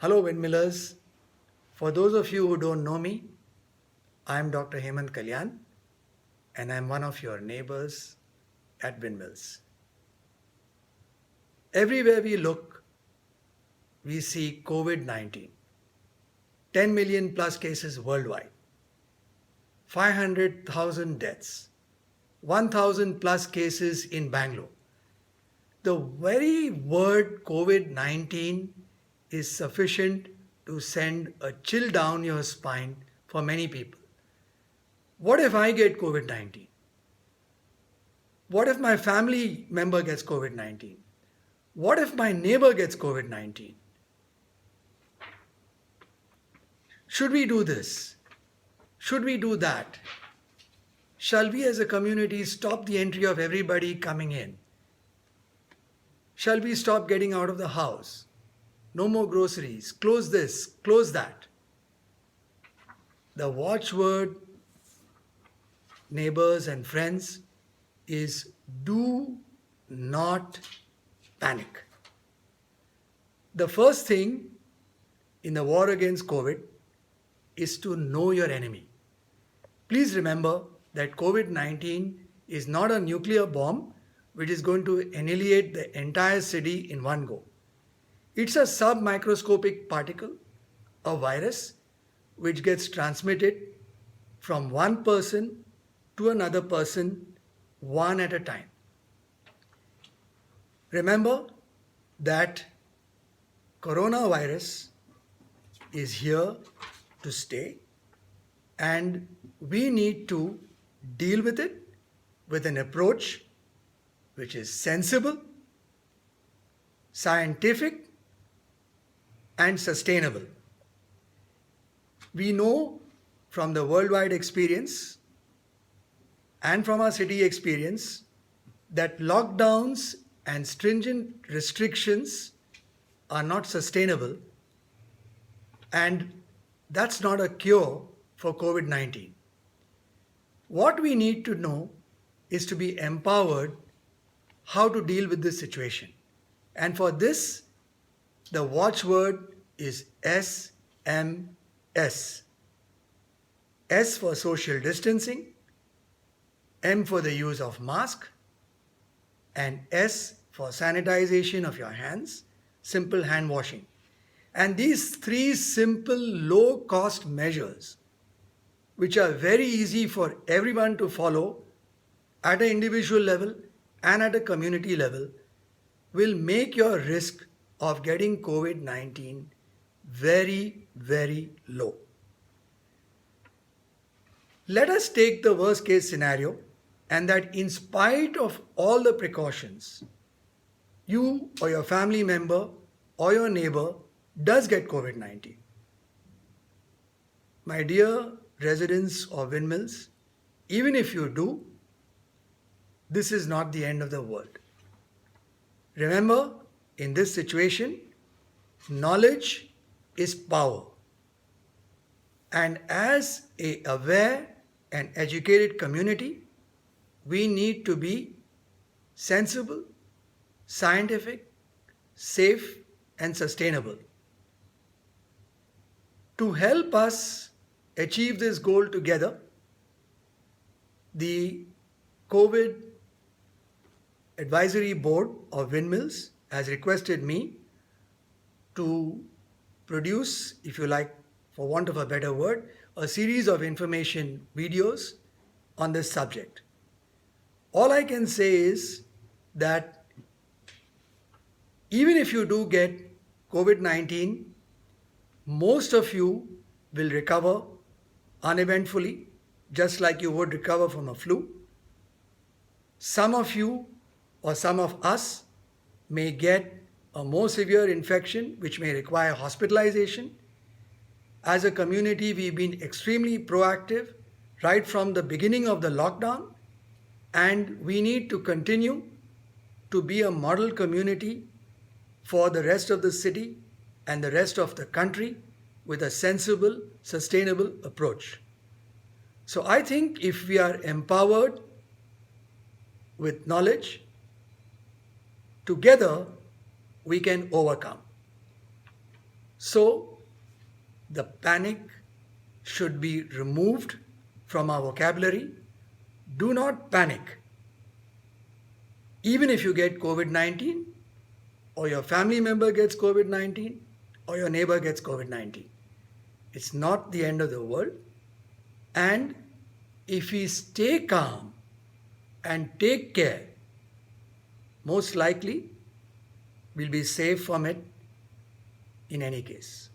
Hello, windmillers. For those of you who don't know me, I am Dr. Hemant Kalyan and I am one of your neighbors at Windmills. Everywhere we look, we see COVID 19, 10 million plus cases worldwide, 500,000 deaths, 1,000 plus cases in Bangalore. The very word COVID 19 is sufficient to send a chill down your spine for many people. What if I get COVID 19? What if my family member gets COVID 19? What if my neighbor gets COVID 19? Should we do this? Should we do that? Shall we as a community stop the entry of everybody coming in? Shall we stop getting out of the house? No more groceries. Close this, close that. The watchword, neighbors and friends, is do not panic. The first thing in the war against COVID is to know your enemy. Please remember that COVID 19 is not a nuclear bomb which is going to annihilate the entire city in one go. It's a submicroscopic particle, a virus, which gets transmitted from one person to another person one at a time. Remember that coronavirus is here to stay and we need to deal with it with an approach which is sensible, scientific, and sustainable. We know from the worldwide experience and from our city experience that lockdowns and stringent restrictions are not sustainable, and that's not a cure for COVID 19. What we need to know is to be empowered how to deal with this situation. And for this, the watchword is SMS. S for social distancing, M for the use of mask, and S for sanitization of your hands, simple hand washing. And these three simple low cost measures, which are very easy for everyone to follow at an individual level and at a community level, will make your risk of getting COVID 19 very, very low. Let us take the worst case scenario, and that in spite of all the precautions, you or your family member or your neighbor does get COVID 19. My dear residents of Windmills, even if you do, this is not the end of the world. Remember, in this situation, knowledge is power. And as a aware and educated community, we need to be sensible, scientific, safe, and sustainable. To help us achieve this goal together, the COVID Advisory Board of Windmills has requested me to produce, if you like, for want of a better word, a series of information videos on this subject. All I can say is that even if you do get COVID 19, most of you will recover uneventfully, just like you would recover from a flu. Some of you or some of us may get a more severe infection which may require hospitalization. As a community, we've been extremely proactive right from the beginning of the lockdown, and we need to continue to be a model community for the rest of the city and the rest of the country with a sensible, sustainable approach. So I think if we are empowered with knowledge, together we can overcome. So the panic should be removed from our vocabulary. Do not panic. Even if you get COVID 19, or your family member gets COVID 19, or your neighbor gets COVID 19, it's not the end of the world. And if we stay calm and take care, most likely we'll be safe from it in any case.